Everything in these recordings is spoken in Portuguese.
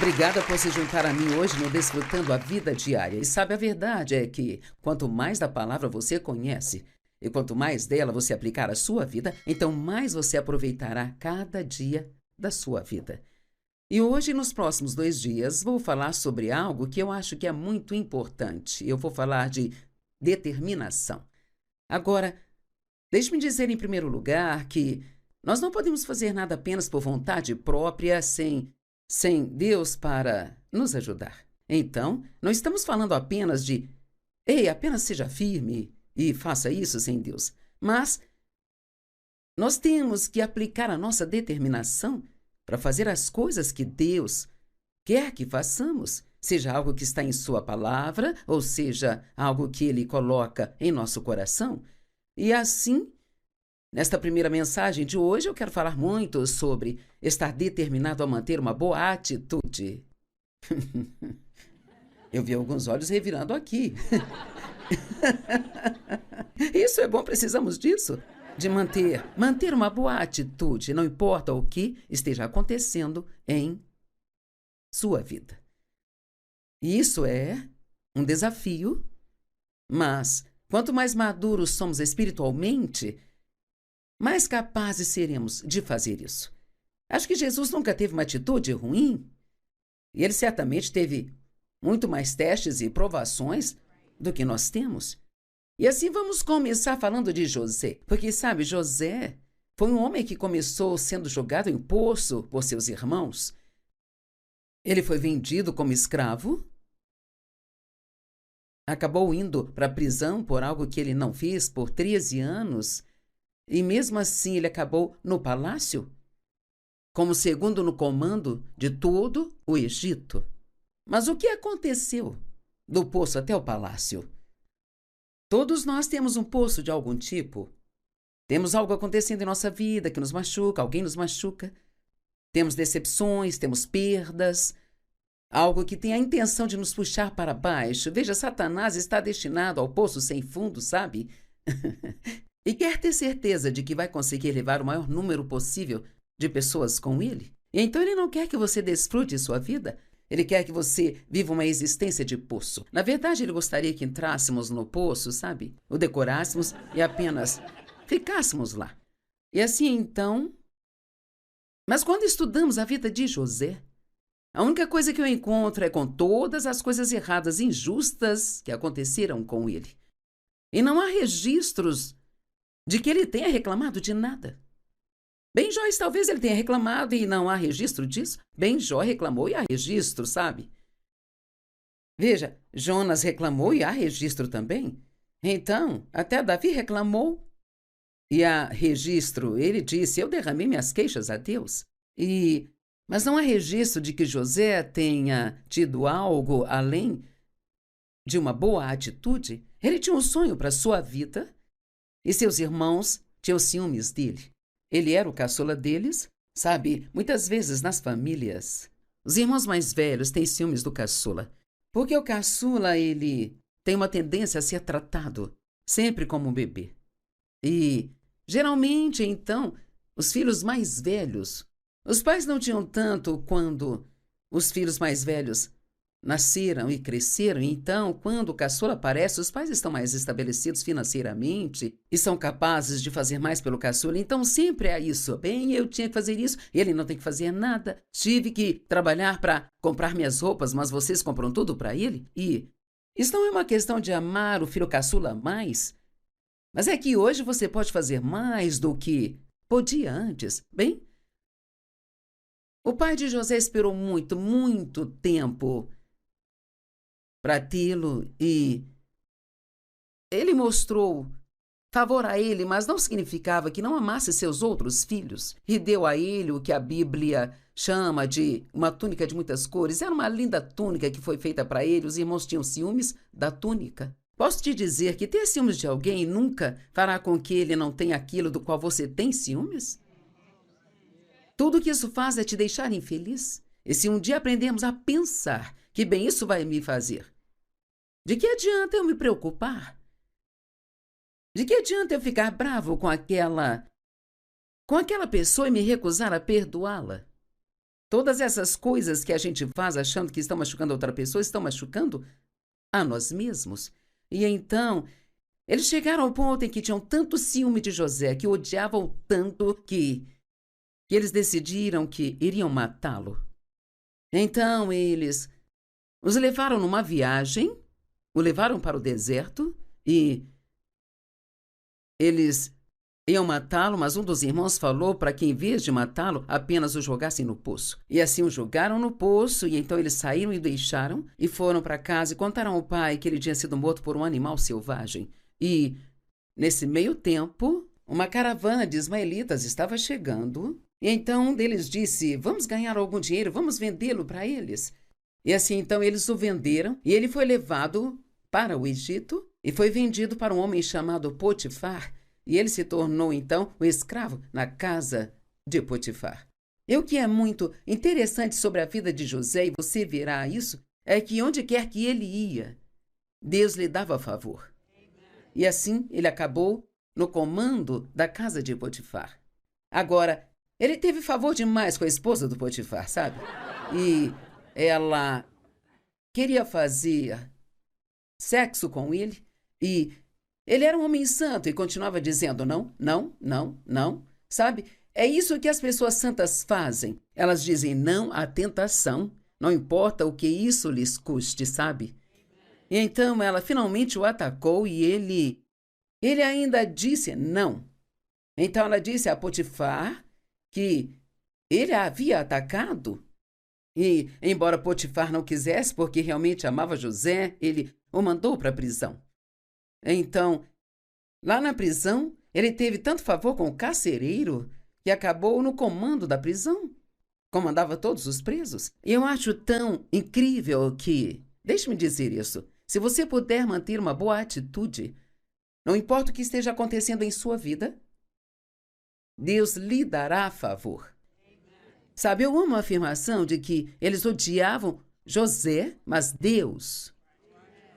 Obrigada por se juntar a mim hoje no Desfrutando a Vida Diária. E sabe, a verdade é que quanto mais da palavra você conhece e quanto mais dela você aplicar à sua vida, então mais você aproveitará cada dia da sua vida. E hoje, nos próximos 2 dias, vou falar sobre algo que eu acho que é muito importante. Eu vou falar de determinação. Agora, deixe-me dizer em primeiro lugar que nós não podemos fazer nada apenas por vontade própria, sem Deus para nos ajudar. Então, não estamos falando apenas de, ei, apenas seja firme e faça isso sem Deus. Mas nós temos que aplicar a nossa determinação para fazer as coisas que Deus quer que façamos, seja algo que está em Sua palavra, ou seja, algo que Ele coloca em nosso coração. E assim, nesta primeira mensagem de hoje, eu quero falar muito sobre estar determinado a manter uma boa atitude. Eu vi alguns olhos revirando aqui. Isso é bom, precisamos disso. De manter uma boa atitude, não importa o que esteja acontecendo em sua vida. E isso é um desafio, mas quanto mais maduros somos espiritualmente, mais capazes seremos de fazer isso. Acho que Jesus nunca teve uma atitude ruim, e ele certamente teve muito mais testes e provações do que nós temos. E assim vamos começar falando de José, porque sabe, José foi um homem que começou sendo jogado em poço por seus irmãos. Ele foi vendido como escravo, acabou indo para a prisão por algo que ele não fez por 13 anos, e mesmo assim ele acabou no palácio, como segundo no comando de todo o Egito. Mas o que aconteceu do poço até o palácio? Todos nós temos um poço de algum tipo. Temos algo acontecendo em nossa vida que nos machuca, alguém nos machuca. Temos decepções, temos perdas, algo que tem a intenção de nos puxar para baixo. Veja, Satanás está destinado ao poço sem fundo, sabe? E quer ter certeza de que vai conseguir levar o maior número possível de pessoas com ele. E então ele não quer que você desfrute sua vida. Ele quer que você viva uma existência de poço. Na verdade, ele gostaria que entrássemos no poço, sabe? O decorássemos e apenas ficássemos lá. E assim, então... Mas quando estudamos a vida de José, a única coisa que eu encontro é com todas as coisas erradas, injustas que aconteceram com ele. E não há registros de que ele tenha reclamado de nada. Ben-Jó, talvez ele tenha reclamado e não há registro disso. Ben-Jó reclamou e há registro, sabe? Veja, Jonas reclamou e há registro também. Então, até Davi reclamou e há registro. Ele disse, eu derramei minhas queixas a Deus. Mas não há registro de que José tenha tido algo além de uma boa atitude. Ele tinha um sonho para sua vida e seus irmãos tinham ciúmes dele. Ele era o caçula deles. Sabe, muitas vezes nas famílias, os irmãos mais velhos têm ciúmes do caçula. Porque o caçula, ele tem uma tendência a ser tratado sempre como um bebê. E, geralmente, então, os filhos mais velhos, os pais não tinham tanto quando os filhos mais velhos nasceram e cresceram, então, quando o caçula aparece, os pais estão mais estabelecidos financeiramente e são capazes de fazer mais pelo caçula. Então, sempre há isso. Bem, eu tinha que fazer isso, ele não tem que fazer nada. Tive que trabalhar para comprar minhas roupas, mas vocês compram tudo para ele? E isso não é uma questão de amar o filho caçula mais, mas é que hoje você pode fazer mais do que podia antes. Bem, o pai de José esperou muito, muito tempo para tê-lo e ele mostrou favor a ele, mas não significava que não amasse seus outros filhos e deu a ele o que a Bíblia chama de uma túnica de muitas cores. Era uma linda túnica que foi feita para ele, os irmãos tinham ciúmes da túnica. Posso te dizer que ter ciúmes de alguém nunca fará com que ele não tenha aquilo do qual você tem ciúmes? Tudo que isso faz é te deixar infeliz. E se um dia aprendermos a pensar que bem isso vai me fazer, de que adianta eu me preocupar? De que adianta eu ficar bravo com aquela pessoa e me recusar a perdoá-la? Todas essas coisas que a gente faz achando que estão machucando a outra pessoa, estão machucando a nós mesmos. E então, eles chegaram ao ponto em que tinham tanto ciúme de José, que o odiavam tanto que eles decidiram que iriam matá-lo. Então, eles os levaram numa viagem, o levaram para o deserto e eles iam matá-lo, mas um dos irmãos falou para que, em vez de matá-lo, apenas o jogassem no poço. E assim o jogaram no poço, e então eles saíram e o deixaram, e foram para casa e contaram ao pai que ele tinha sido morto por um animal selvagem. E, nesse meio tempo, uma caravana de ismaelitas estava chegando, e então um deles disse: vamos ganhar algum dinheiro, vamos vendê-lo para eles. E assim então eles o venderam, e ele foi levado para o Egito, e foi vendido para um homem chamado Potifar, e ele se tornou, então, o escravo na casa de Potifar. E o que é muito interessante sobre a vida de José, e você verá isso, é que onde quer que ele ia, Deus lhe dava favor. E assim ele acabou no comando da casa de Potifar. Agora, ele teve favor demais com a esposa do Potifar, sabe? E ela queria fazer sexo com ele, e ele era um homem santo e continuava dizendo não, não, não, não, sabe? É isso que as pessoas santas fazem. Elas dizem não à tentação, não importa o que isso lhes custe, sabe? E então ela finalmente o atacou e ele ainda disse não. Então ela disse a Potifar que ele a havia atacado. E, embora Potifar não quisesse, porque realmente amava José, ele o mandou para a prisão. Então, lá na prisão, ele teve tanto favor com o carcereiro que acabou no comando da prisão. Comandava todos os presos. E eu acho tão incrível que, deixe-me dizer isso, se você puder manter uma boa atitude, não importa o que esteja acontecendo em sua vida, Deus lhe dará favor. Sabe, eu amo a afirmação de que eles odiavam José, mas Deus.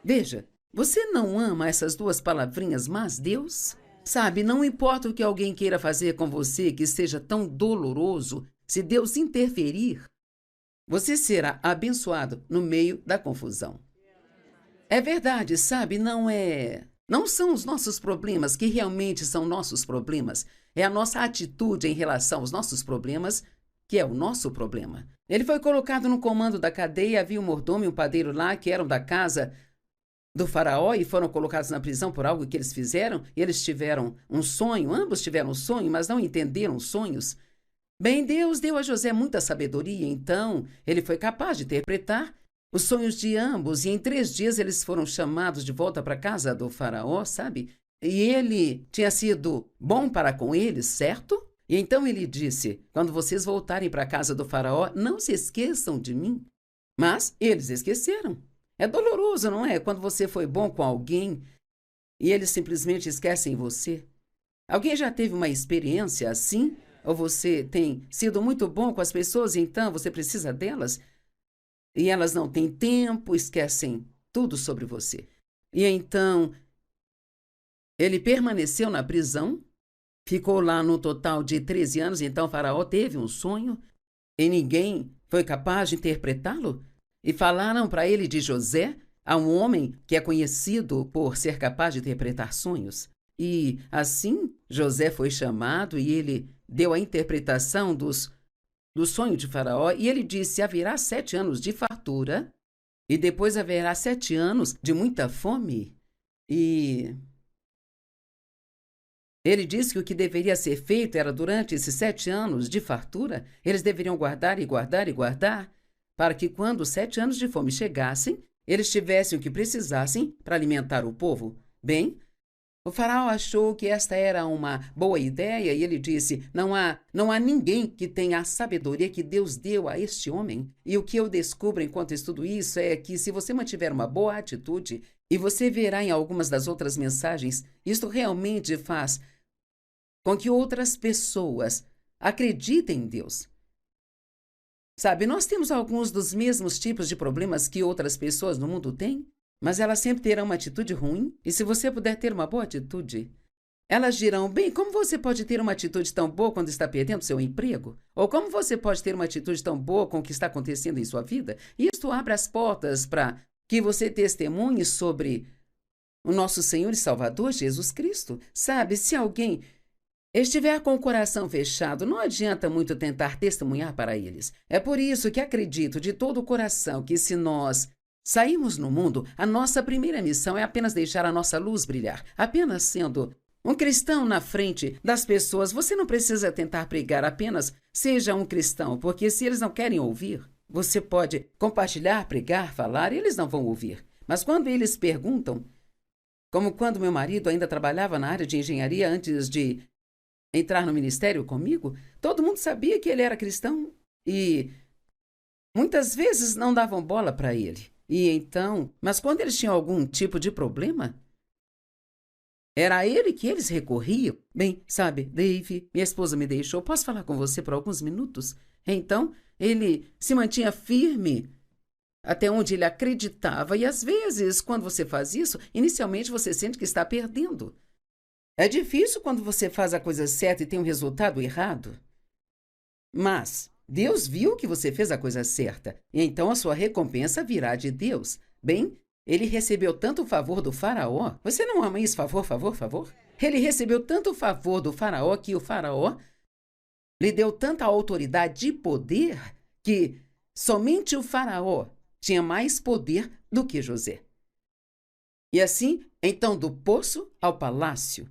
Veja, você não ama essas duas palavrinhas, mas Deus? Sabe, não importa o que alguém queira fazer com você que seja tão doloroso, se Deus interferir, você será abençoado no meio da confusão. É verdade, sabe, não são os nossos problemas que realmente são nossos problemas. É a nossa atitude em relação aos nossos problemas que é o nosso problema. Ele foi colocado no comando da cadeia, havia um mordomo e um padeiro lá que eram da casa do faraó e foram colocados na prisão por algo que eles fizeram, e eles tiveram um sonho, ambos tiveram um sonho, mas não entenderam os sonhos. Bem, Deus deu a José muita sabedoria, então ele foi capaz de interpretar os sonhos de ambos, e em 3 dias eles foram chamados de volta para a casa do faraó, sabe? E ele tinha sido bom para com eles, certo? E então ele disse: quando vocês voltarem para a casa do faraó, não se esqueçam de mim. Mas eles esqueceram. É doloroso, não é? Quando você foi bom com alguém e eles simplesmente esquecem você. Alguém já teve uma experiência assim? Ou você tem sido muito bom com as pessoas e então você precisa delas? E elas não têm tempo, esquecem tudo sobre você. E então ele permaneceu na prisão, ficou lá no total de 13 anos, então o faraó teve um sonho e ninguém foi capaz de interpretá-lo. E falaram para ele de José, a um homem que é conhecido por ser capaz de interpretar sonhos. E assim José foi chamado e ele deu a interpretação do sonho de Faraó, e ele disse: haverá 7 anos de fartura e depois haverá 7 anos de muita fome. E ele disse que o que deveria ser feito era, durante esses 7 anos de fartura, eles deveriam guardar e guardar e guardar, para que quando os 7 anos de fome chegassem, eles tivessem o que precisassem para alimentar o povo. Bem, o faraó achou que esta era uma boa ideia e ele disse: não há ninguém que tenha a sabedoria que Deus deu a este homem. E o que eu descubro enquanto estudo isso é que, se você mantiver uma boa atitude, e você verá em algumas das outras mensagens, isto realmente faz com que outras pessoas acreditem em Deus. Sabe, nós temos alguns dos mesmos tipos de problemas que outras pessoas no mundo têm, mas elas sempre terão uma atitude ruim, e se você puder ter uma boa atitude, Elas dirão: bem, como você pode ter uma atitude tão boa quando está perdendo seu emprego? Ou como você pode ter uma atitude tão boa com o que está acontecendo em sua vida? E isto abre as portas para que você testemunhe sobre o nosso Senhor e Salvador Jesus Cristo. Sabe, se alguém estiver com o coração fechado, não adianta muito tentar testemunhar para eles. É por isso que acredito de todo o coração que, se nós sairmos no mundo, a nossa primeira missão é apenas deixar a nossa luz brilhar. Apenas sendo um cristão na frente das pessoas, você não precisa tentar pregar, apenas seja um cristão, porque se eles não querem ouvir, você pode compartilhar, pregar, falar, e eles não vão ouvir. Mas quando eles perguntam, como quando meu marido ainda trabalhava na área de engenharia antes de entrar no ministério comigo, todo mundo sabia que ele era cristão e muitas vezes não davam bola para ele. E então, mas quando eles tinham algum tipo de problema, era a ele que eles recorriam. Bem, sabe, Dave, minha esposa me deixou, posso falar com você por alguns minutos? Então, ele se mantinha firme até onde ele acreditava, e às vezes, quando você faz isso, inicialmente você sente que está perdendo. É difícil quando você faz a coisa certa e tem um resultado errado. Mas Deus viu que você fez a coisa certa, e então a sua recompensa virá de Deus. Bem, ele recebeu tanto favor do faraó. Você não ama isso? Favor, favor, favor? Ele recebeu tanto favor do faraó que o faraó lhe deu tanta autoridade e poder que somente o faraó tinha mais poder do que José. E assim, então, do poço ao palácio.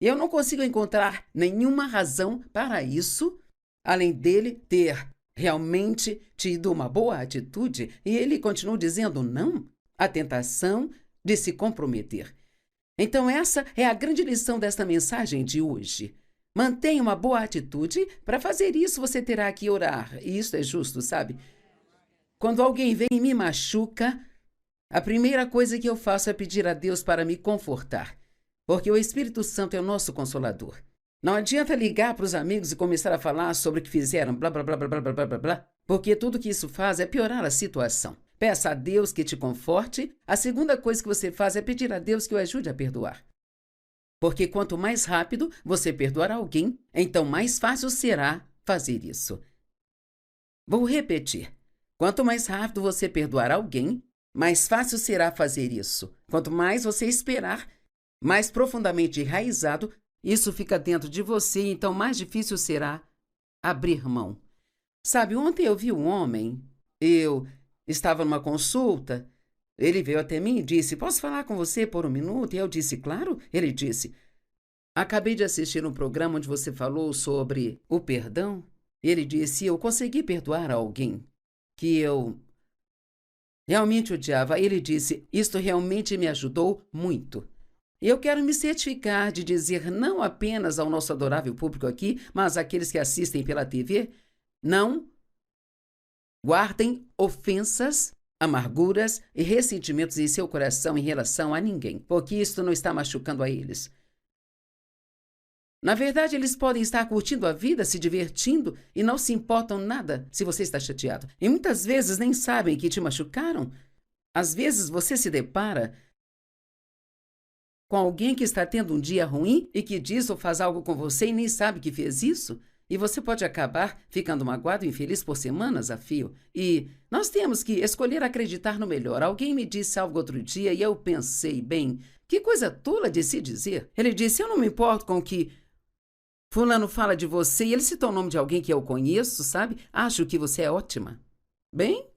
Eu não consigo encontrar nenhuma razão para isso, além dele ter realmente tido uma boa atitude, e ele continuou dizendo não à tentação de se comprometer. Então essa é a grande lição desta mensagem de hoje. Mantenha uma boa atitude. Para fazer isso, você terá que orar. E isso é justo, sabe? Quando alguém vem e me machuca, a primeira coisa que eu faço é pedir a Deus para me confortar. Porque o Espírito Santo é o nosso consolador. Não adianta ligar para os amigos e começar a falar sobre o que fizeram, blá, blá, blá, blá, blá, blá, blá, blá, porque tudo que isso faz é piorar a situação. Peça a Deus que te conforte. A segunda coisa que você faz é pedir a Deus que o ajude a perdoar. Porque quanto mais rápido você perdoar alguém, então mais fácil será fazer isso. Vou repetir. Quanto mais rápido você perdoar alguém, mais fácil será fazer isso. Quanto mais você esperar, mais profundamente enraizado, isso fica dentro de você, então mais difícil será abrir mão. Sabe, ontem eu vi um homem, eu estava numa consulta, ele veio até mim e disse: posso falar com você por um minuto? E eu disse: claro. Ele disse: acabei de assistir um programa onde você falou sobre o perdão. Ele disse: eu consegui perdoar alguém que eu realmente odiava. Ele disse: isto realmente me ajudou muito. Eu quero me certificar de dizer não apenas ao nosso adorável público aqui, mas àqueles que assistem pela TV, não guardem ofensas, amarguras e ressentimentos em seu coração em relação a ninguém, porque isto não está machucando a eles. Na verdade, eles podem estar curtindo a vida, se divertindo e não se importam nada se você está chateado. E muitas vezes nem sabem que te machucaram. Às vezes você se depara com alguém que está tendo um dia ruim e que diz ou faz algo com você e nem sabe que fez isso. E você pode acabar ficando magoado e infeliz por semanas a fio. E nós temos que escolher acreditar no melhor. Alguém me disse algo outro dia e eu pensei, bem, que coisa tola de se dizer. Ele disse: eu não me importo com o que fulano fala de você, e ele citou o nome de alguém que eu conheço, sabe? Acho que você é ótima. Bem?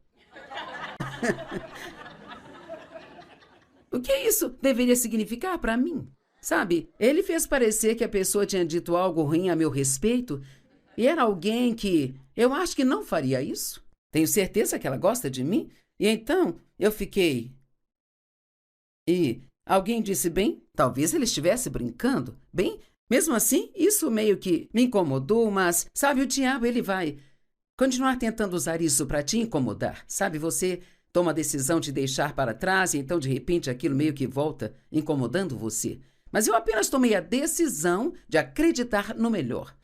O que isso deveria significar para mim? Sabe, ele fez parecer que a pessoa tinha dito algo ruim a meu respeito e era alguém que eu acho que não faria isso. Tenho certeza que ela gosta de mim. E então eu fiquei. E alguém disse: bem, talvez ele estivesse brincando. Bem, mesmo assim, isso meio que me incomodou, mas, sabe, o diabo, ele vai continuar tentando usar isso para te incomodar. Sabe, você toma a decisão de deixar para trás e então, de repente, aquilo meio que volta incomodando você. Mas eu apenas tomei a decisão de acreditar no melhor.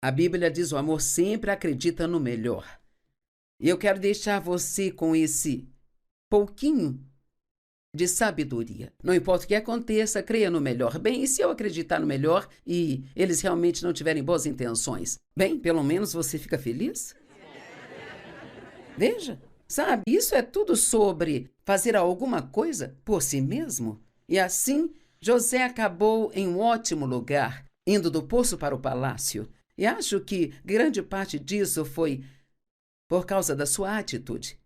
A Bíblia diz: o amor sempre acredita no melhor. E eu quero deixar você com esse pouquinho de sabedoria. Não importa o que aconteça, creia no melhor. Bem, e se eu acreditar no melhor e eles realmente não tiverem boas intenções? Bem, pelo menos você fica feliz? Veja, sabe, isso é tudo sobre fazer alguma coisa por si mesmo. E assim, José acabou em um ótimo lugar, indo do poço para o palácio. E acho que grande parte disso foi por causa da sua atitude.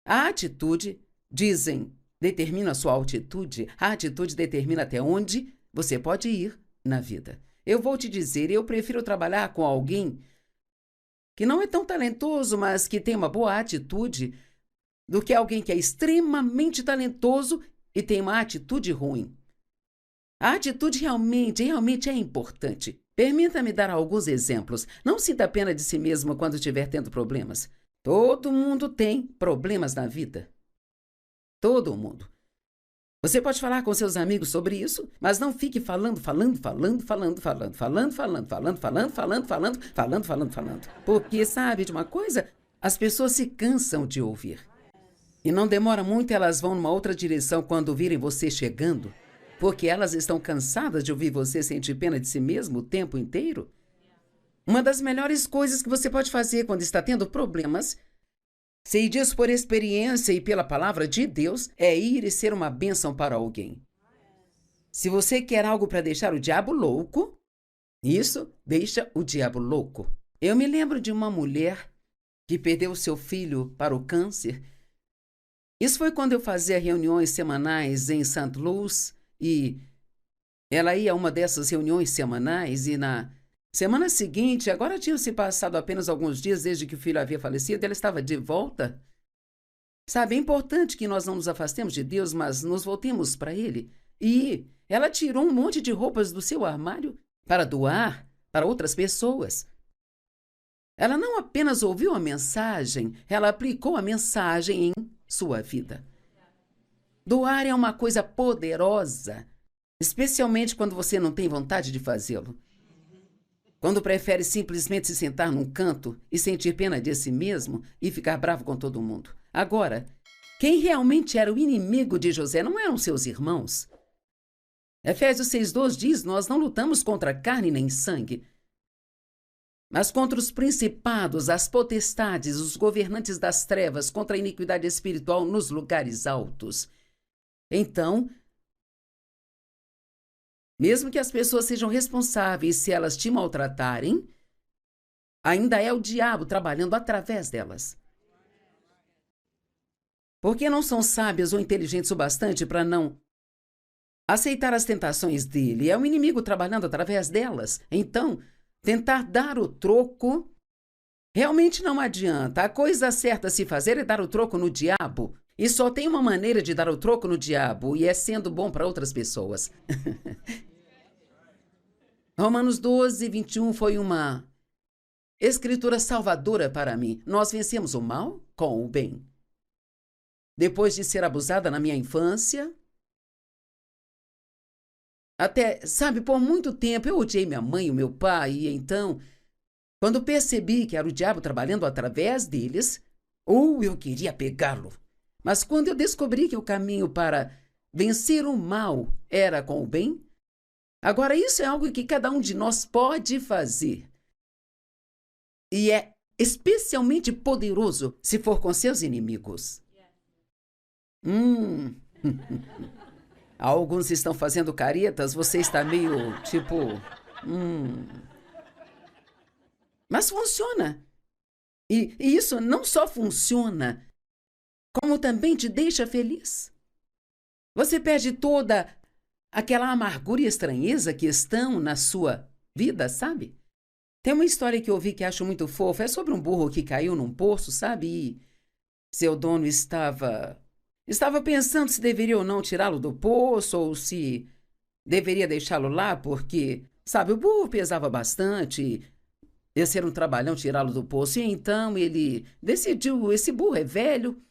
A atitude, dizem, determina a sua altitude. A atitude determina até onde você pode ir na vida. Eu vou te dizer, eu prefiro trabalhar com alguém que não é tão talentoso, mas que tem uma boa atitude, do que alguém que é extremamente talentoso e tem uma atitude ruim. A atitude realmente é importante. Permita-me dar alguns exemplos. Não sinta pena de si mesmo quando estiver tendo problemas. Todo mundo tem problemas na vida. Todo mundo. Você pode falar com seus amigos sobre isso, mas não fique falando. Porque, sabe de uma coisa? As pessoas se cansam de ouvir. E não demora muito, elas vão numa outra direção quando virem você chegando, porque elas estão cansadas de ouvir você sentir pena de si mesmo o tempo inteiro. Uma das melhores coisas que você pode fazer quando está tendo problemas, sei disso por experiência e pela palavra de Deus, é ir e ser uma bênção para alguém. Se você quer algo para deixar o diabo louco, isso deixa o diabo louco. Eu me lembro de uma mulher que perdeu seu filho para o câncer. Isso foi quando eu fazia reuniões semanais em St. Louis e ela ia a uma dessas reuniões semanais e na semana seguinte, agora tinham se passado apenas alguns dias desde que o filho havia falecido, ela estava de volta. Sabe, é importante que nós não nos afastemos de Deus, mas nos voltemos para Ele. E ela tirou um monte de roupas do seu armário para doar para outras pessoas. Ela não apenas ouviu a mensagem, ela aplicou a mensagem em sua vida. Doar é uma coisa poderosa, especialmente quando você não tem vontade de fazê-lo. Quando prefere simplesmente se sentar num canto e sentir pena de si mesmo e ficar bravo com todo mundo. Agora, quem realmente era o inimigo de José não eram seus irmãos. Efésios 6:2 diz, nós não lutamos contra carne nem sangue, mas contra os principados, as potestades, os governantes das trevas, contra a iniquidade espiritual nos lugares altos. Então, mesmo que as pessoas sejam responsáveis se elas te maltratarem, ainda é o diabo trabalhando através delas. Porque não são sábias ou inteligentes o bastante para não aceitar as tentações dele. É o inimigo trabalhando através delas. Então, tentar dar o troco realmente não adianta. A coisa certa a se fazer é dar o troco no diabo. E só tem uma maneira de dar o troco no diabo, e é sendo bom para outras pessoas. Romanos 12:21 foi uma escritura salvadora para mim. Nós vencemos o mal com o bem. Depois de ser abusada na minha infância, até, sabe, por muito tempo eu odiei minha mãe e o meu pai, e então, quando percebi que era o diabo trabalhando através deles, eu queria pegá-lo. Mas quando eu descobri que o caminho para vencer o mal era com o bem, agora isso é algo que cada um de nós pode fazer. E é especialmente poderoso se for com seus inimigos. Alguns estão fazendo caretas, você está meio tipo... Mas funciona. E isso não só funciona, como também te deixa feliz. Você perde toda aquela amargura e estranheza que estão na sua vida, sabe? Tem uma história que eu ouvi que acho muito fofa, é sobre um burro que caiu num poço, sabe? E seu dono estava pensando se deveria ou não tirá-lo do poço, ou se deveria deixá-lo lá, porque, sabe, o burro pesava bastante, ia ser um trabalhão tirá-lo do poço. E então ele decidiu, esse burro é velho,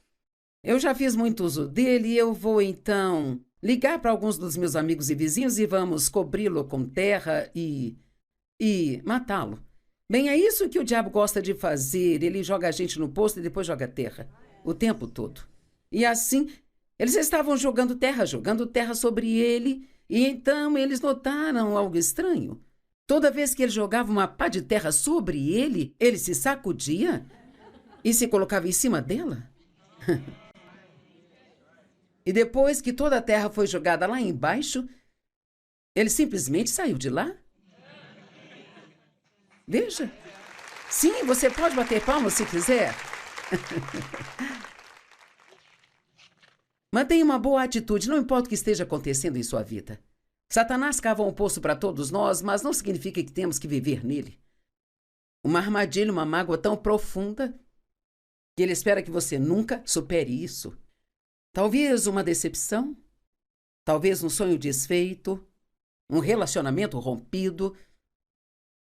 eu já fiz muito uso dele, e eu vou então ligar para alguns dos meus amigos e vizinhos e vamos cobri-lo com terra e matá-lo. Bem, é isso que o diabo gosta de fazer. Ele joga a gente no poço e depois joga terra o tempo todo. E assim, Eles estavam jogando terra sobre ele, e então eles notaram algo estranho. Toda vez que ele jogava uma pá de terra sobre ele, ele se sacudia e se colocava em cima dela. E depois que toda a terra foi jogada lá embaixo, ele simplesmente saiu de lá. Veja. Sim, você pode bater palmas se quiser. Mantenha uma boa atitude, não importa o que esteja acontecendo em sua vida. Satanás cava um poço para todos nós, mas não significa que temos que viver nele. Uma armadilha, uma mágoa tão profunda que ele espera que você nunca supere isso. Talvez uma decepção, talvez um sonho desfeito, um relacionamento rompido,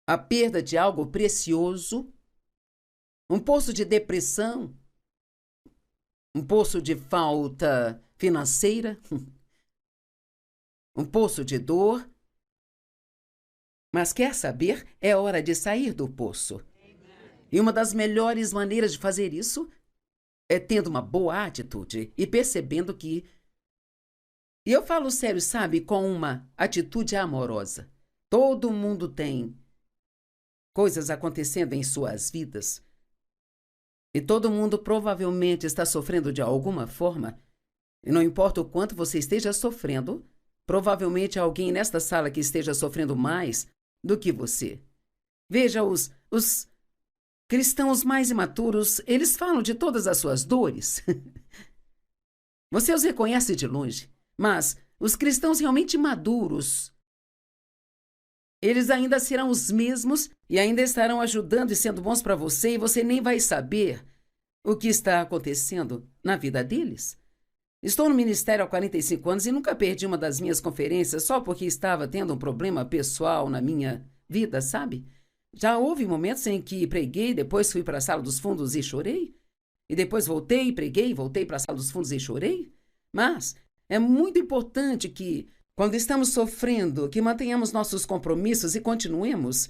a perda de algo precioso, um poço de depressão, um poço de falta financeira, um poço de dor. Mas quer saber? É hora de sair do poço. E uma das melhores maneiras de fazer isso é tendo uma boa atitude e percebendo que... E eu falo sério, sabe, com uma atitude amorosa. Todo mundo tem coisas acontecendo em suas vidas. E todo mundo provavelmente está sofrendo de alguma forma. E não importa o quanto você esteja sofrendo, provavelmente há alguém nesta sala que esteja sofrendo mais do que você. Veja, os cristãos mais imaturos, eles falam de todas as suas dores. Você os reconhece de longe, mas os cristãos realmente maduros, eles ainda serão os mesmos e ainda estarão ajudando e sendo bons para você e você nem vai saber o que está acontecendo na vida deles. Estou no ministério há 45 anos e nunca perdi uma das minhas conferências só porque estava tendo um problema pessoal na minha vida, sabe? Já houve momentos em que preguei, depois fui para a sala dos fundos e chorei. E depois voltei, preguei, voltei para a sala dos fundos e chorei. Mas é muito importante que, quando estamos sofrendo, que mantenhamos nossos compromissos e continuemos.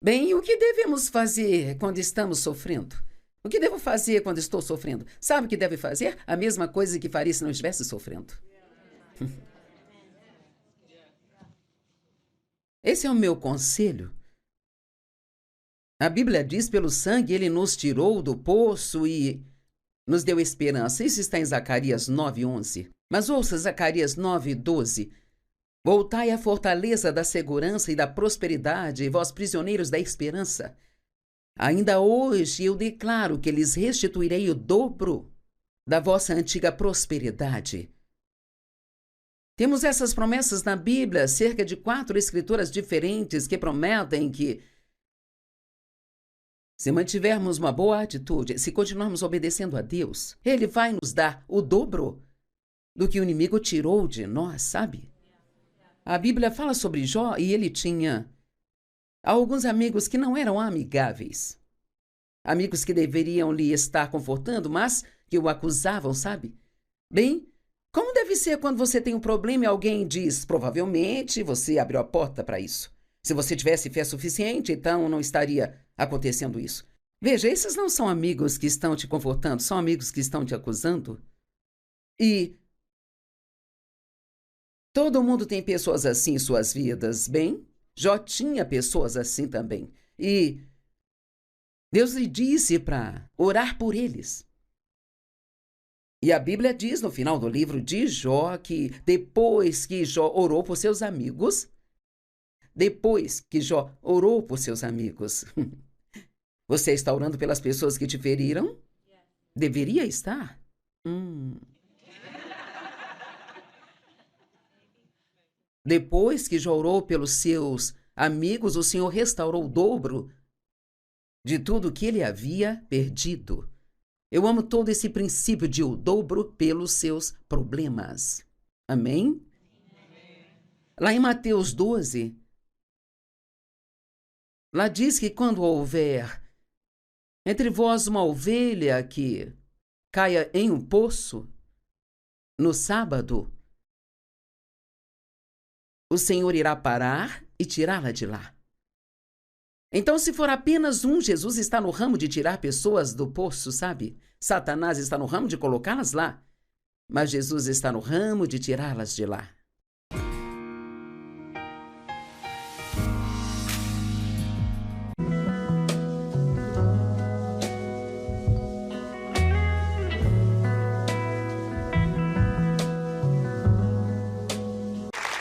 Bem, o que devemos fazer quando estamos sofrendo? O que devo fazer quando estou sofrendo? Sabe o que deve fazer? A mesma coisa que faria se não estivesse sofrendo. Esse é o meu conselho. A Bíblia diz, pelo sangue ele nos tirou do poço e nos deu esperança. Isso está em Zacarias 9:11. Mas ouça Zacarias 9:12. Voltai à fortaleza da segurança e da prosperidade, vós prisioneiros da esperança. Ainda hoje eu declaro que lhes restituirei o dobro da vossa antiga prosperidade. Temos essas promessas na Bíblia, cerca de 4 escrituras diferentes que prometem que, se mantivermos uma boa atitude, se continuarmos obedecendo a Deus, Ele vai nos dar o dobro do que o inimigo tirou de nós, sabe? A Bíblia fala sobre Jó e ele tinha alguns amigos que não eram amigáveis. Amigos que deveriam lhe estar confortando, mas que o acusavam, sabe? Bem, como deve ser quando você tem um problema e alguém diz, provavelmente você abriu a porta para isso. Se você tivesse fé suficiente, então não estaria acontecendo isso. Veja, esses não são amigos que estão te confortando, são amigos que estão te acusando. E todo mundo tem pessoas assim em suas vidas, bem? Jó tinha pessoas assim também. E Deus lhe disse para orar por eles. E a Bíblia diz no final do livro de Jó que depois que Jó orou por seus amigos, você está orando pelas pessoas que te feriram? Deveria estar. Depois que Jó orou pelos seus amigos, o Senhor restaurou o dobro de tudo que ele havia perdido. Eu amo todo esse princípio de o dobro pelos seus problemas. Amém? Lá em Mateus 12, lá diz que quando houver entre vós uma ovelha que caia em um poço no sábado, o Senhor irá parar e tirá-la de lá. Então, se for apenas um, Jesus está no ramo de tirar pessoas do poço, sabe? Satanás está no ramo de colocá-las lá. mas Jesus está no ramo de tirá-las de lá.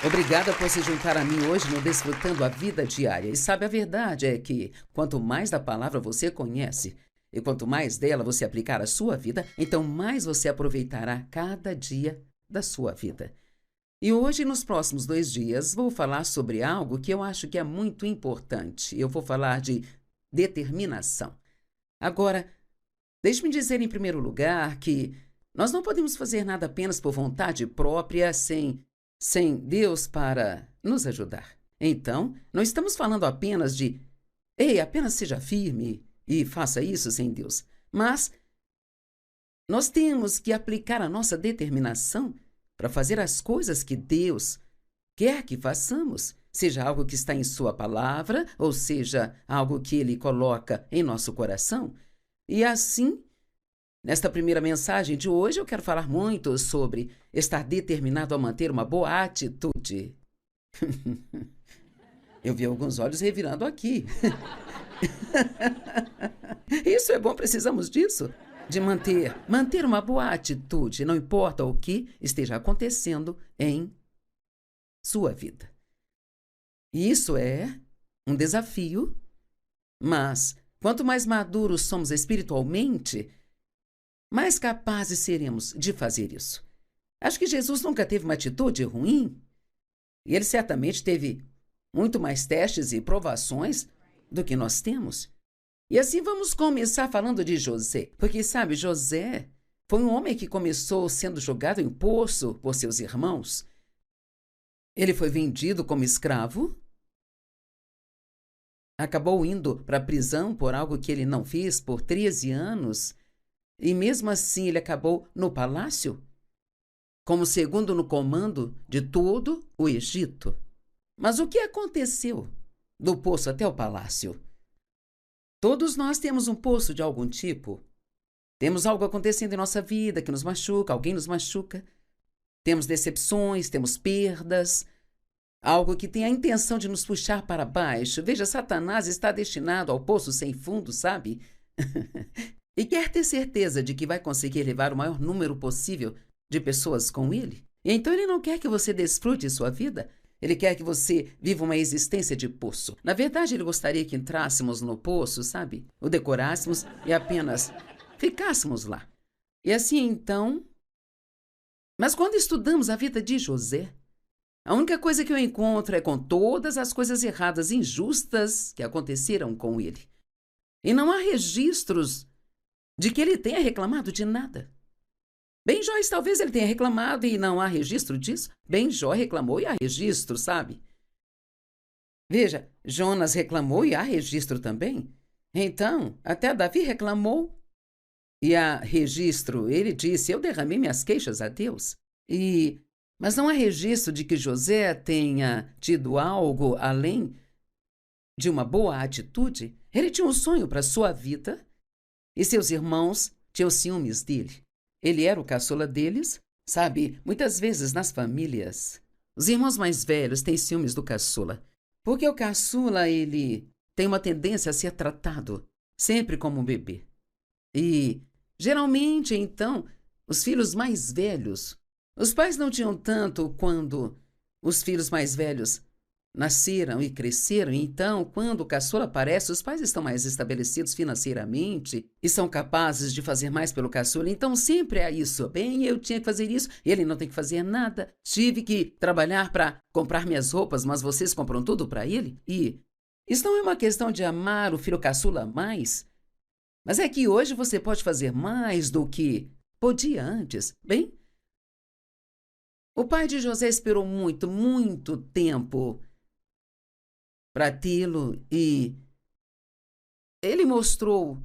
Obrigada por se juntar a mim hoje no Desfrutando a Vida Diária. E sabe, a verdade é que quanto mais da palavra você conhece e quanto mais dela você aplicar à sua vida, então mais você aproveitará cada dia da sua vida. E hoje, nos próximos 2 dias, vou falar sobre algo que eu acho que é muito importante. Eu vou falar de determinação. Agora, deixe-me dizer em primeiro lugar que nós não podemos fazer nada apenas por vontade própria sem Deus para nos ajudar. Então, não estamos falando apenas de, ei, apenas seja firme e faça isso sem Deus. Mas nós temos que aplicar a nossa determinação para fazer as coisas que Deus quer que façamos, seja algo que está em sua palavra, ou seja, algo que Ele coloca em nosso coração. E assim, nesta primeira mensagem de hoje, eu quero falar muito sobre estar determinado a manter uma boa atitude. Eu vi alguns olhos revirando aqui. Isso é bom, precisamos disso. De manter uma boa atitude, não importa o que esteja acontecendo em sua vida. E isso é um desafio, mas quanto mais maduros somos espiritualmente, mais capazes seremos de fazer isso. Acho que Jesus nunca teve uma atitude ruim, e ele certamente teve muito mais testes e provações do que nós temos. E assim vamos começar falando de José, porque sabe, José foi um homem que começou sendo jogado em poço por seus irmãos. Ele foi vendido como escravo, acabou indo para a prisão por algo que ele não fez por 13 anos, e mesmo assim ele acabou no palácio, como segundo no comando de todo o Egito. Mas o que aconteceu do poço até o palácio? Todos nós temos um poço de algum tipo. Temos algo acontecendo em nossa vida que nos machuca, alguém nos machuca. Temos decepções, temos perdas, algo que tem a intenção de nos puxar para baixo. Veja, Satanás está destinado ao poço sem fundo, sabe? E quer ter certeza de que vai conseguir levar o maior número possível de pessoas com ele. E então ele não quer que você desfrute sua vida. Ele quer que você viva uma existência de poço. Na verdade, ele gostaria que entrássemos no poço, sabe? O decorássemos e apenas ficássemos lá. E assim, então... Mas quando estudamos a vida de José, a única coisa que eu encontro é com todas as coisas erradas, injustas que aconteceram com ele. E não há registros de que ele tenha reclamado de nada. Ben-Jó, talvez ele tenha reclamado e não há registro disso. Ben-Jó reclamou e há registro, sabe? Veja, Jonas reclamou e há registro também. Então, até Davi reclamou e há registro. Ele disse, eu derramei minhas queixas a Deus. Mas não há registro de que José tenha tido algo além de uma boa atitude. Ele tinha um sonho para sua vida e seus irmãos tinham ciúmes dele. Ele era o caçula deles. Sabe, muitas vezes nas famílias, os irmãos mais velhos têm ciúmes do caçula. Porque o caçula, ele tem uma tendência a ser tratado sempre como um bebê. E, geralmente, então, os filhos mais velhos, os pais não tinham tanto quando os filhos mais velhos nasceram e cresceram, e então, quando o caçula aparece, os pais estão mais estabelecidos financeiramente e são capazes de fazer mais pelo caçula. Então, sempre é isso. Bem, eu tinha que fazer isso, ele não tem que fazer nada. Tive que trabalhar para comprar minhas roupas, mas vocês compram tudo para ele? E isso não é uma questão de amar o filho caçula mais, mas é que hoje você pode fazer mais do que podia antes. Bem, o pai de José esperou muito, muito tempo para tê-lo e ele mostrou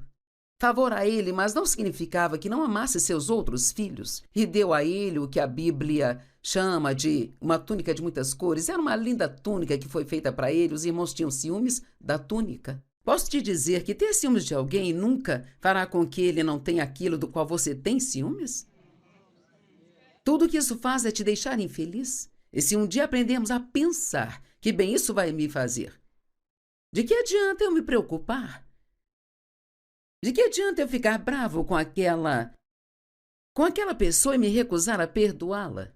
favor a ele, mas não significava que não amasse seus outros filhos e deu a ele o que a Bíblia chama de uma túnica de muitas cores. Era uma linda túnica que foi feita para ele. Os irmãos tinham ciúmes da túnica. Posso te dizer que ter ciúmes de alguém nunca fará com que ele não tenha aquilo do qual você tem ciúmes? Tudo que isso faz é te deixar infeliz. E se um dia aprendermos a pensar que bem isso vai me fazer, de que adianta eu me preocupar? De que adianta eu ficar bravo com aquela pessoa e me recusar a perdoá-la?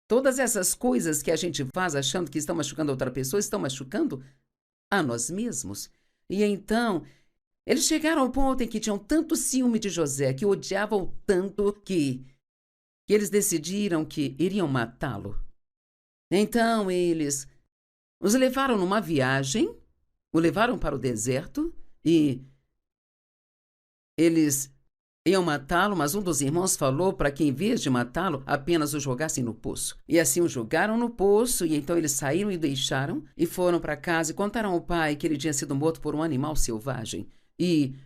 Todas essas coisas que a gente faz achando que estão machucando outra pessoa, estão machucando a nós mesmos. E então, eles chegaram ao ponto em que tinham tanto ciúme de José, que o odiavam tanto que eles decidiram que iriam matá-lo. Então, eles os levaram numa viagem, o levaram para o deserto e eles iam matá-lo, mas um dos irmãos falou para que, em vez de matá-lo, apenas o jogassem no poço. E assim o jogaram no poço, e então eles saíram e o deixaram, e foram para casa e contaram ao pai que ele tinha sido morto por um animal selvagem. E,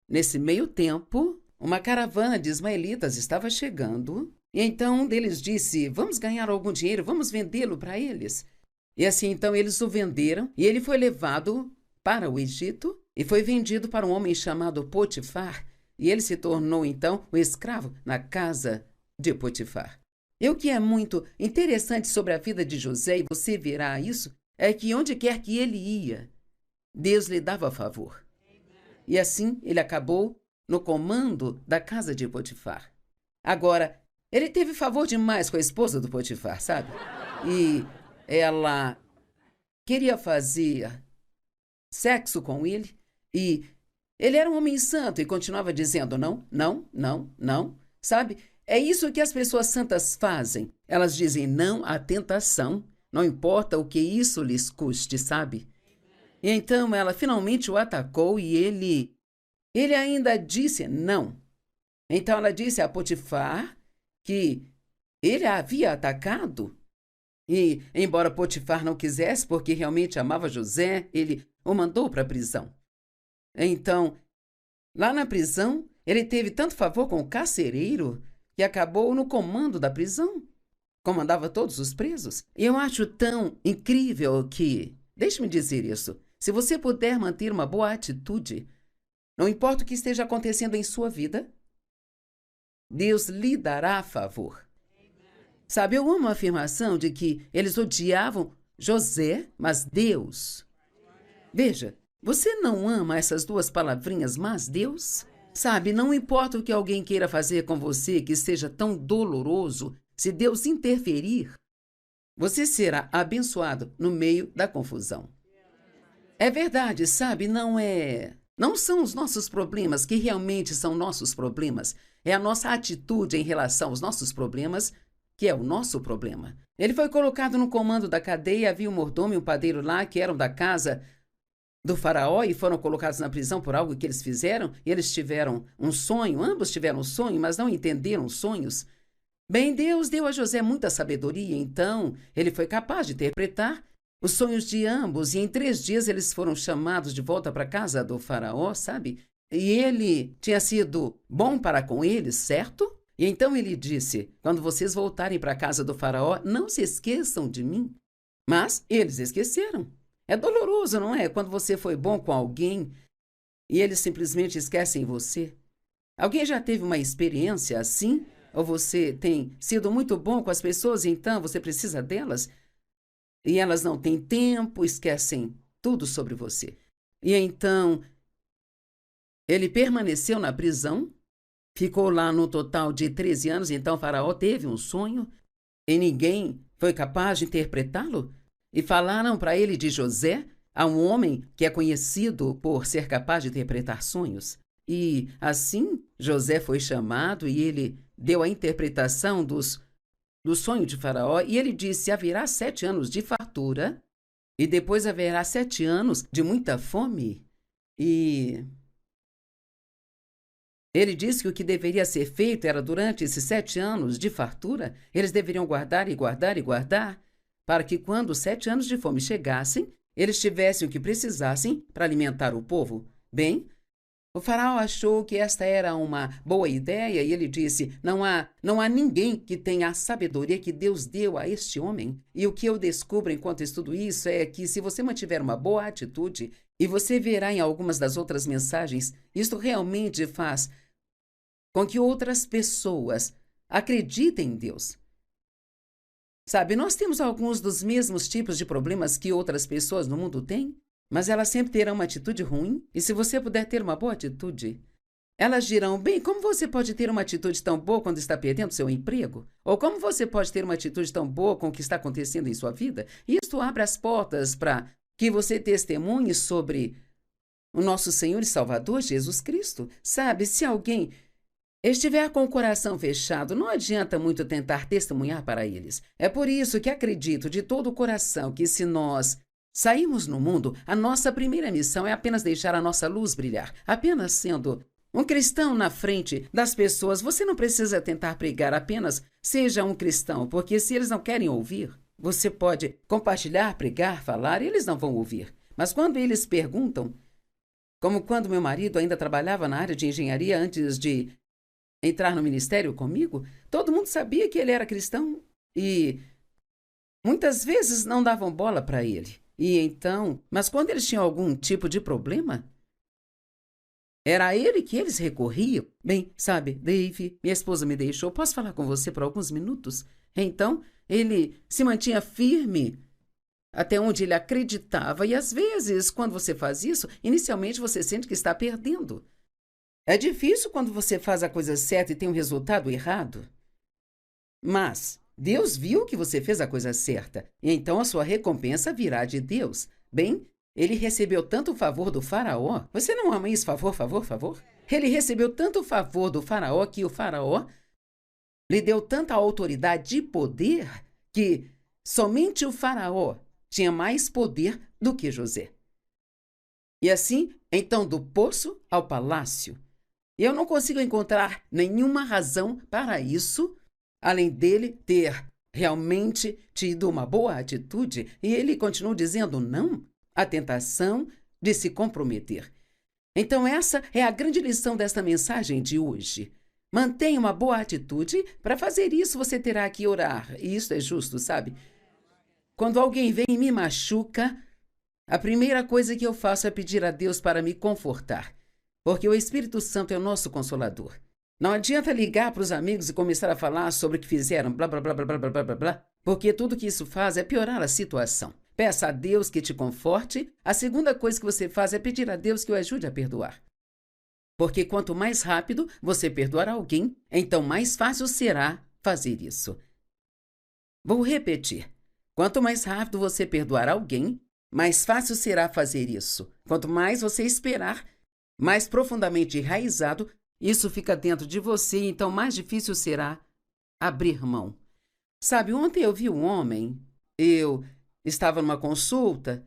nesse meio tempo, uma caravana de ismaelitas estava chegando, e então um deles disse: vamos ganhar algum dinheiro, vamos vendê-lo para eles. E assim então eles o venderam, e ele foi levado para o Egito, e foi vendido para um homem chamado Potifar, e ele se tornou, então, o escravo na casa de Potifar. E o que é muito interessante sobre a vida de José, e você verá isso, é que onde quer que ele ia, Deus lhe dava favor. E assim, ele acabou no comando da casa de Potifar. Agora, ele teve favor demais com a esposa do Potifar, sabe? E ela queria fazer sexo com ele, e ele era um homem santo e continuava dizendo não, não, não, não, sabe? É isso que as pessoas santas fazem. Elas dizem não à tentação, não importa o que isso lhes custe, sabe? E então ela finalmente o atacou e ele ainda disse não. Então ela disse a Potifar que ele a havia atacado. E, embora Potifar não quisesse, porque realmente amava José, ele o mandou para a prisão. Então, lá na prisão, ele teve tanto favor com o carcereiro que acabou no comando da prisão. Comandava todos os presos. E eu acho tão incrível que, deixe-me dizer isso, se você puder manter uma boa atitude, não importa o que esteja acontecendo em sua vida, Deus lhe dará favor. Sabe, eu amo a afirmação de que eles odiavam José, mas Deus. Veja, você não ama essas duas palavrinhas, mas Deus? Sabe, não importa o que alguém queira fazer com você que seja tão doloroso, se Deus interferir, você será abençoado no meio da confusão. É verdade, sabe, não são os nossos problemas que realmente são nossos problemas. É a nossa atitude em relação aos nossos problemas que é o nosso problema. Ele foi colocado no comando da cadeia, havia um mordomo e um padeiro lá que eram da casa do faraó e foram colocados na prisão por algo que eles fizeram, e eles tiveram um sonho, ambos tiveram um sonho, mas não entenderam os sonhos. Bem, Deus deu a José muita sabedoria, então ele foi capaz de interpretar os sonhos de ambos, e em 3 dias eles foram chamados de volta para a casa do faraó, sabe? E ele tinha sido bom para com eles, certo? E então ele disse: quando vocês voltarem para a casa do faraó, não se esqueçam de mim. Mas eles esqueceram. É doloroso, não é? Quando você foi bom com alguém e eles simplesmente esquecem você. Alguém já teve uma experiência assim? Ou você tem sido muito bom com as pessoas e então você precisa delas? E elas não têm tempo, esquecem tudo sobre você. E então ele permaneceu na prisão, ficou lá no total de 13 anos, então o faraó teve um sonho e ninguém foi capaz de interpretá-lo. E falaram para ele de José, a um homem que é conhecido por ser capaz de interpretar sonhos. E assim José foi chamado e ele deu a interpretação do sonho de Faraó, e ele disse: haverá 7 anos de fartura e depois haverá 7 anos de muita fome. E ele disse que o que deveria ser feito era, durante esses 7 anos de fartura, eles deveriam guardar e guardar e guardar, para que quando os 7 anos de fome chegassem, eles tivessem o que precisassem para alimentar o povo. Bem, o faraó achou que esta era uma boa ideia e ele disse: não há ninguém que tenha a sabedoria que Deus deu a este homem. E o que eu descubro enquanto estudo isso é que, se você mantiver uma boa atitude, e você verá em algumas das outras mensagens, isto realmente faz com que outras pessoas acreditem em Deus. Sabe, nós temos alguns dos mesmos tipos de problemas que outras pessoas no mundo têm, mas elas sempre terão uma atitude ruim, e se você puder ter uma boa atitude, elas dirão: bem, como você pode ter uma atitude tão boa quando está perdendo seu emprego? Ou como você pode ter uma atitude tão boa com o que está acontecendo em sua vida? E isto abre as portas para que você testemunhe sobre o nosso Senhor e Salvador Jesus Cristo. Sabe, se alguém estiver com o coração fechado, não adianta muito tentar testemunhar para eles. É por isso que acredito de todo o coração que, se nós sairmos no mundo, a nossa primeira missão é apenas deixar a nossa luz brilhar. Apenas sendo um cristão na frente das pessoas, você não precisa tentar pregar, apenas seja um cristão, porque se eles não querem ouvir, você pode compartilhar, pregar, falar, e eles não vão ouvir. Mas quando eles perguntam, como quando meu marido ainda trabalhava na área de engenharia antes de entrar no ministério comigo, todo mundo sabia que ele era cristão e muitas vezes não davam bola para ele. E então, mas quando eles tinham algum tipo de problema, era a ele que eles recorriam. Bem, sabe, Dave, minha esposa me deixou, posso falar com você por alguns minutos? Então, ele se mantinha firme até onde ele acreditava, e às vezes, quando você faz isso, inicialmente você sente que está perdendo. É difícil quando você faz a coisa certa e tem um resultado errado. Mas Deus viu que você fez a coisa certa, e então a sua recompensa virá de Deus. Bem, ele recebeu tanto favor do faraó. Você não ama isso? Favor, favor, favor? Ele recebeu tanto favor do faraó que o faraó lhe deu tanta autoridade e poder que somente o faraó tinha mais poder do que José. E assim, então, do poço ao palácio. Eu não consigo encontrar nenhuma razão para isso, além dele ter realmente tido uma boa atitude, e ele continuou dizendo não à tentação de se comprometer. Então essa é a grande lição desta mensagem de hoje. Mantenha uma boa atitude. Para fazer isso, você terá que orar, e isso é justo, sabe? Quando alguém vem e me machuca, a primeira coisa que eu faço é pedir a Deus para me confortar. Porque o Espírito Santo é o nosso consolador. Não adianta ligar para os amigos e começar a falar sobre o que fizeram, blá, blá, blá, blá, blá, blá, blá, blá, porque tudo que isso faz é piorar a situação. Peça a Deus que te conforte. A segunda coisa que você faz é pedir a Deus que o ajude a perdoar. Porque quanto mais rápido você perdoar alguém, então mais fácil será fazer isso. Vou repetir. Quanto mais rápido você perdoar alguém, mais fácil será fazer isso. Quanto mais você esperar, mais profundamente enraizado, isso fica dentro de você, então mais difícil será abrir mão. Sabe, ontem eu vi um homem, eu estava numa consulta,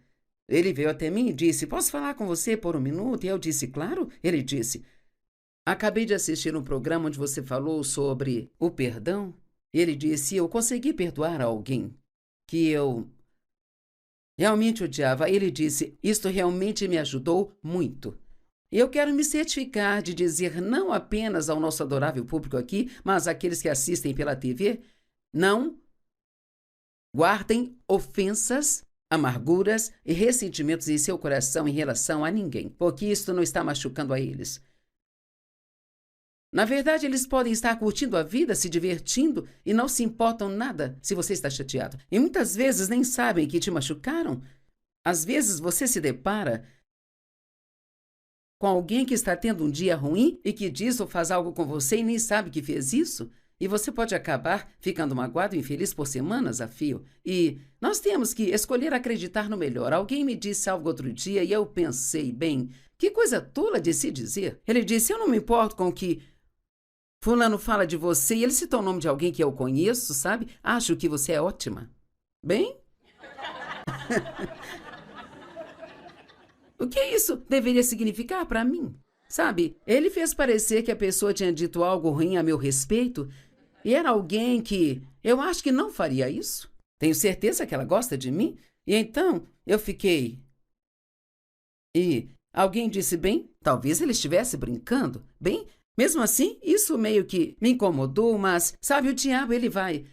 ele veio até mim e disse: posso falar com você por um minuto? E eu disse: claro. Ele disse: acabei de assistir um programa onde você falou sobre o perdão. Ele disse: eu consegui perdoar alguém que eu realmente odiava. Ele disse: isto realmente me ajudou muito. Eu quero me certificar de dizer não apenas ao nosso adorável público aqui, mas àqueles que assistem pela TV, não guardem ofensas, amarguras e ressentimentos em seu coração em relação a ninguém, porque isto não está machucando a eles. Na verdade, eles podem estar curtindo a vida, se divertindo e não se importam nada se você está chateado. E muitas vezes nem sabem que te machucaram. Às vezes você se depara com alguém que está tendo um dia ruim e que diz ou faz algo com você e nem sabe que fez isso, e você pode acabar ficando magoado e infeliz por semanas a fio. E nós temos que escolher acreditar no melhor. Alguém me disse algo outro dia e eu pensei: bem, que coisa tola de se dizer. Ele disse: eu não me importo com o que fulano fala de você, e ele citou o nome de alguém que eu conheço, sabe? Acho que você é ótima. Bem? O que isso deveria significar para mim? Sabe, ele fez parecer que a pessoa tinha dito algo ruim a meu respeito e era alguém que eu acho que não faria isso. Tenho certeza que ela gosta de mim. E então eu fiquei. E alguém disse: bem, talvez ele estivesse brincando. Bem, mesmo assim, isso meio que me incomodou, mas, sabe, o diabo, ele vai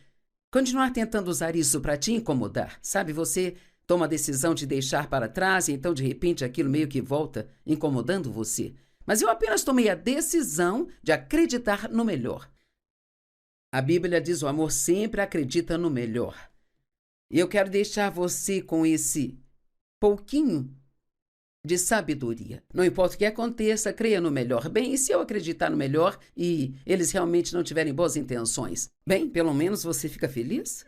continuar tentando usar isso para te incomodar. Sabe, você toma a decisão de deixar para trás e então, de repente, aquilo meio que volta incomodando você. Mas eu apenas tomei a decisão de acreditar no melhor. A Bíblia diz: o amor sempre acredita no melhor. E eu quero deixar você com esse pouquinho de sabedoria. Não importa o que aconteça, creia no melhor. Bem, e se eu acreditar no melhor e eles realmente não tiverem boas intenções? Bem, pelo menos você fica feliz?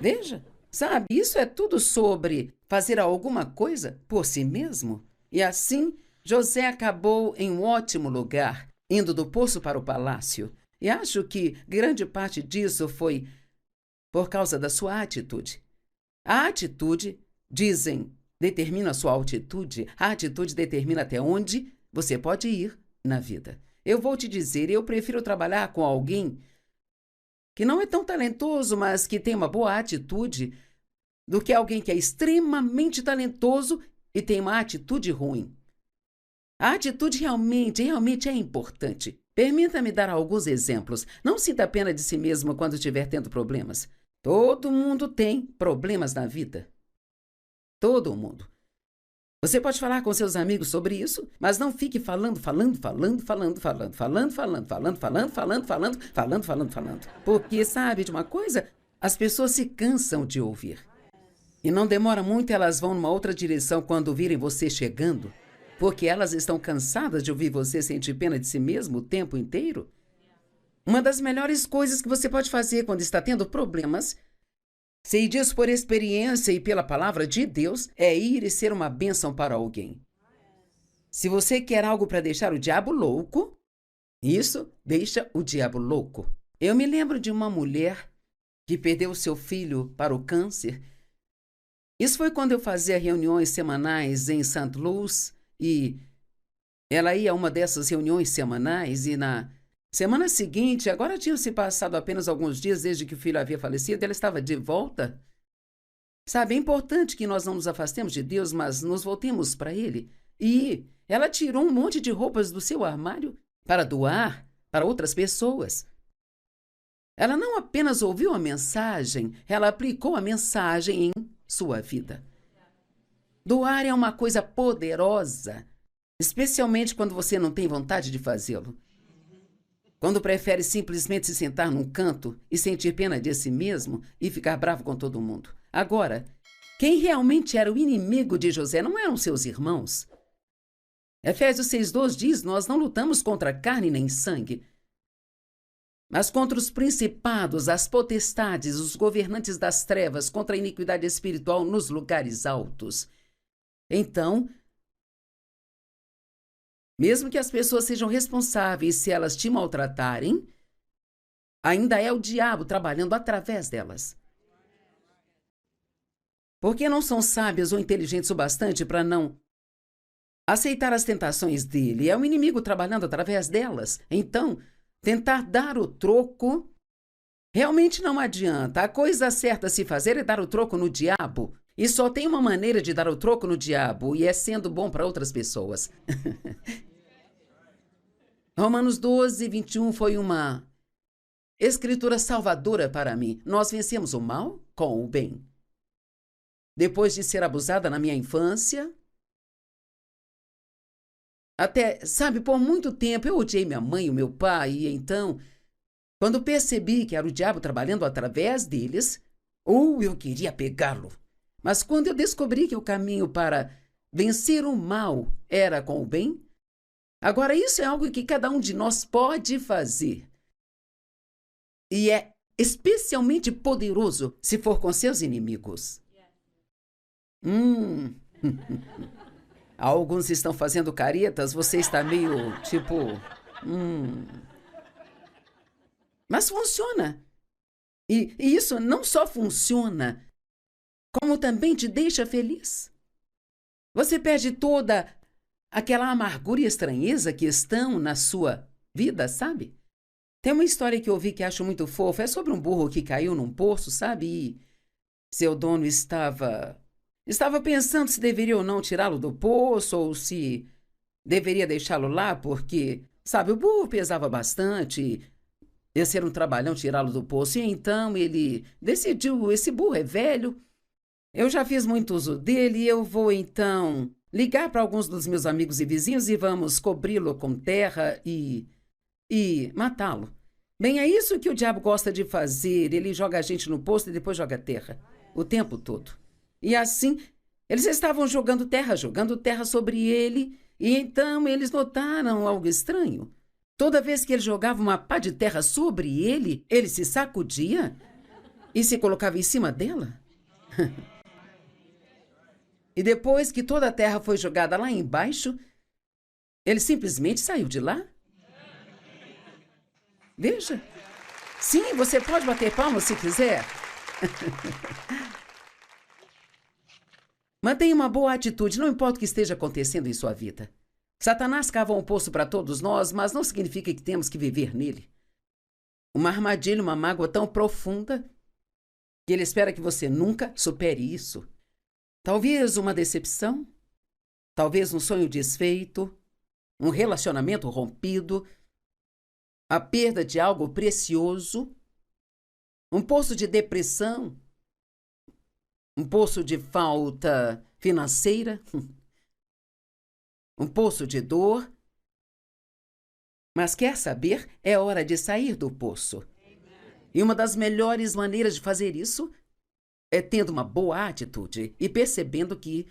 Veja, sabe, isso é tudo sobre fazer alguma coisa por si mesmo. E assim, José acabou em um ótimo lugar, indo do poço para o palácio. E acho que grande parte disso foi por causa da sua atitude. A atitude, dizem, determina a sua altitude. A atitude determina até onde você pode ir na vida. Eu vou te dizer, eu prefiro trabalhar com alguém que não é tão talentoso, mas que tem uma boa atitude, do que alguém que é extremamente talentoso e tem uma atitude ruim. A atitude realmente é importante. Permita-me dar alguns exemplos. Não sinta pena de si mesmo quando estiver tendo problemas. Todo mundo tem problemas na vida. Todo mundo. Você pode falar com seus amigos sobre isso, mas não fique falando. Porque, sabe de uma coisa? As pessoas se cansam de ouvir. E não demora muito, elas vão numa outra direção quando virem você chegando, porque elas estão cansadas de ouvir você sentir pena de si mesmo o tempo inteiro. Uma das melhores coisas que você pode fazer quando está tendo problemas, sei disso por experiência e pela palavra de Deus, é ir e ser uma bênção para alguém. Se você quer algo para deixar o diabo louco, isso deixa o diabo louco. Eu me lembro de uma mulher que perdeu seu filho para o câncer. Isso foi quando eu fazia reuniões semanais em St. Louis e ela ia a uma dessas reuniões semanais e na semana seguinte, agora tinham se passado apenas alguns dias desde que o filho havia falecido, ela estava de volta. Sabe, é importante que nós não nos afastemos de Deus, mas nos voltemos para Ele. E ela tirou um monte de roupas do seu armário para doar para outras pessoas. Ela não apenas ouviu a mensagem, ela aplicou a mensagem em sua vida. Doar é uma coisa poderosa, especialmente quando você não tem vontade de fazê-lo. Quando prefere simplesmente se sentar num canto e sentir pena de si mesmo e ficar bravo com todo mundo. Agora, quem realmente era o inimigo de José não eram seus irmãos. Efésios 6:2 diz, nós não lutamos contra carne nem sangue, mas contra os principados, as potestades, os governantes das trevas, contra a iniquidade espiritual nos lugares altos. Então, mesmo que as pessoas sejam responsáveis se elas te maltratarem, ainda é o diabo trabalhando através delas. Porque não são sábias ou inteligentes o bastante para não aceitar as tentações dele. É o inimigo trabalhando através delas. Então, tentar dar o troco realmente não adianta. A coisa certa a se fazer é dar o troco no diabo. E só tem uma maneira de dar o troco no diabo, e é sendo bom para outras pessoas. Romanos 12:21 foi uma escritura salvadora para mim. Nós vencemos o mal com o bem. Depois de ser abusada na minha infância, até, sabe, por muito tempo eu odiei minha mãe e o meu pai, e então, quando percebi que era o diabo trabalhando através deles, eu queria pegá-lo. Mas quando eu descobri que o caminho para vencer o mal era com o bem, agora isso é algo que cada um de nós pode fazer. E é especialmente poderoso se for com seus inimigos. Alguns estão fazendo caretas, você está meio tipo... Mas funciona. E isso não só funciona, como também te deixa feliz. Você perde toda aquela amargura e estranheza que estão na sua vida, sabe? Tem uma história que eu ouvi que acho muito fofa, é sobre um burro que caiu num poço, sabe? E seu dono estava pensando se deveria ou não tirá-lo do poço ou se deveria deixá-lo lá, porque, sabe, o burro pesava bastante, ia ser um trabalhão tirá-lo do poço. E então ele decidiu, esse burro é velho, eu já fiz muito uso dele e eu vou então ligar para alguns dos meus amigos e vizinhos e vamos cobri-lo com terra e matá-lo. Bem, é isso que o diabo gosta de fazer. Ele joga a gente no poço e depois joga terra. O tempo todo. E assim, eles estavam jogando terra sobre ele. E então eles notaram algo estranho. Toda vez que ele jogava uma pá de terra sobre ele se sacudia e se colocava em cima dela. E depois que toda a terra foi jogada lá embaixo, ele simplesmente saiu de lá. Veja. Sim, você pode bater palmas se quiser. Mantenha uma boa atitude, não importa o que esteja acontecendo em sua vida. Satanás cava um poço para todos nós, mas não significa que temos que viver nele. Uma armadilha, uma mágoa tão profunda que ele espera que você nunca supere isso. Talvez uma decepção, talvez um sonho desfeito, um relacionamento rompido, a perda de algo precioso, um poço de depressão, um poço de falta financeira, um poço de dor. Mas quer saber? É hora de sair do poço. E uma das melhores maneiras de fazer isso é tendo uma boa atitude e percebendo que...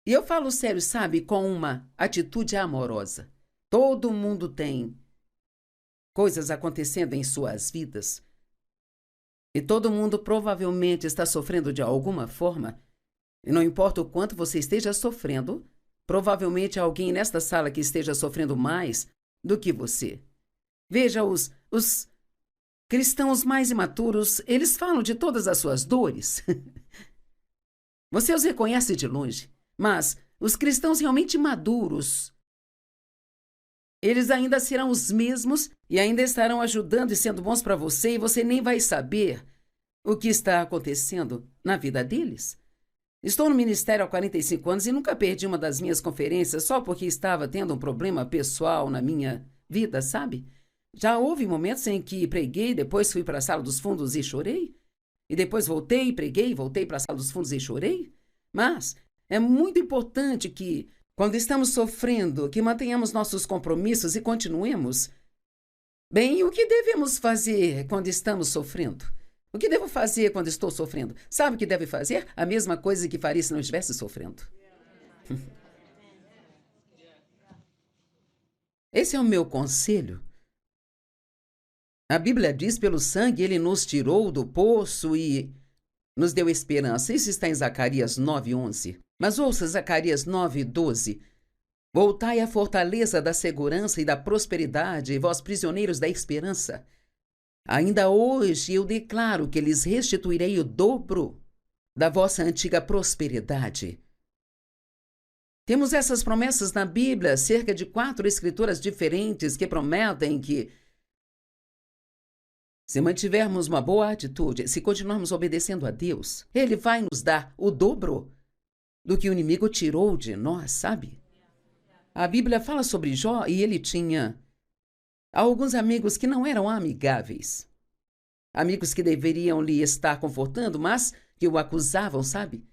E eu falo sério, sabe, com uma atitude amorosa. Todo mundo tem coisas acontecendo em suas vidas. E todo mundo provavelmente está sofrendo de alguma forma. E não importa o quanto você esteja sofrendo, provavelmente há alguém nesta sala que esteja sofrendo mais do que você. Veja, os cristãos mais imaturos, eles falam de todas as suas dores. Você os reconhece de longe, mas os cristãos realmente maduros, eles ainda serão os mesmos e ainda estarão ajudando e sendo bons para você e você nem vai saber o que está acontecendo na vida deles. Estou no ministério há 45 anos e nunca perdi uma das minhas conferências só porque estava tendo um problema pessoal na minha vida, sabe? Já houve momentos em que preguei, depois fui para a sala dos fundos e chorei. E depois voltei, preguei, voltei para a sala dos fundos e chorei. Mas é muito importante que, quando estamos sofrendo, que mantenhamos nossos compromissos e continuemos. Bem, o que devemos fazer quando estamos sofrendo? O que devo fazer quando estou sofrendo? Sabe o que deve fazer? A mesma coisa que faria se não estivesse sofrendo. Esse é o meu conselho. A Bíblia diz, pelo sangue ele nos tirou do poço e nos deu esperança. Isso está em Zacarias 9:11. Mas ouça Zacarias 9:12. Voltai à fortaleza da segurança e da prosperidade, vós prisioneiros da esperança. Ainda hoje eu declaro que lhes restituirei o dobro da vossa antiga prosperidade. Temos essas promessas na Bíblia, cerca de 4 escrituras diferentes que prometem que, se mantivermos uma boa atitude, se continuarmos obedecendo a Deus, Ele vai nos dar o dobro do que o inimigo tirou de nós, sabe? A Bíblia fala sobre Jó e ele tinha alguns amigos que não eram amigáveis. Amigos que deveriam lhe estar confortando, mas que o acusavam, sabe?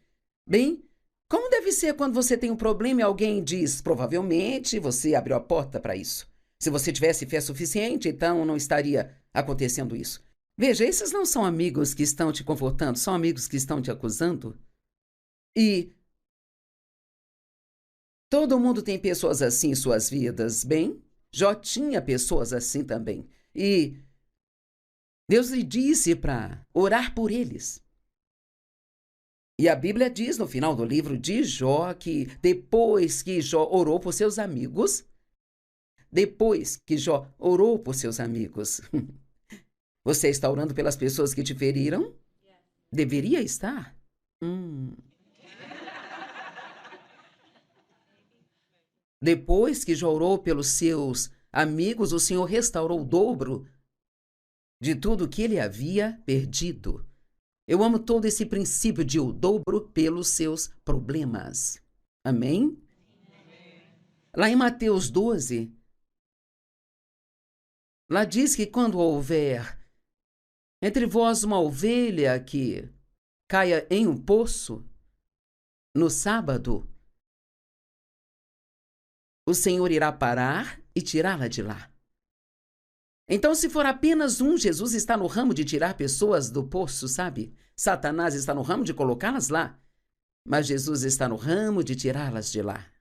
Bem, como deve ser quando você tem um problema e alguém diz, provavelmente você abriu a porta para isso. Se você tivesse fé suficiente, então não estaria acontecendo isso. Veja, esses não são amigos que estão te confortando, são amigos que estão te acusando. E todo mundo tem pessoas assim em suas vidas, bem? Jó tinha pessoas assim também. E Deus lhe disse para orar por eles. E a Bíblia diz no final do livro de Jó que depois que Jó orou por seus amigos, você está orando pelas pessoas que te feriram? Deveria estar. Depois que Jó orou pelos seus amigos, o Senhor restaurou o dobro de tudo que ele havia perdido. Eu amo todo esse princípio de o dobro pelos seus problemas. Amém? Lá em Mateus 12, lá diz que quando houver entre vós uma ovelha que caia em um poço, no sábado, o Senhor irá parar e tirá-la de lá. Então, se for apenas um, Jesus está no ramo de tirar pessoas do poço, sabe? Satanás está no ramo de colocá-las lá, mas Jesus está no ramo de tirá-las de lá.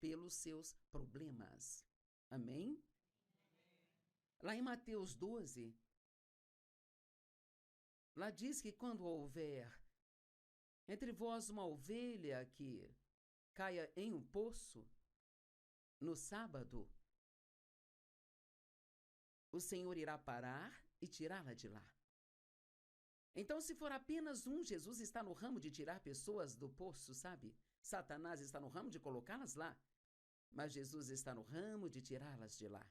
Pelos seus problemas. Amém? Lá em Mateus 12, lá diz que quando houver entre vós uma ovelha que caia em um poço, no sábado, o Senhor irá parar e tirá-la de lá. Então, se for apenas um, Jesus está no ramo de tirar pessoas do poço, sabe? Satanás está no ramo de colocá-las lá, mas Jesus está no ramo de tirá-las de lá.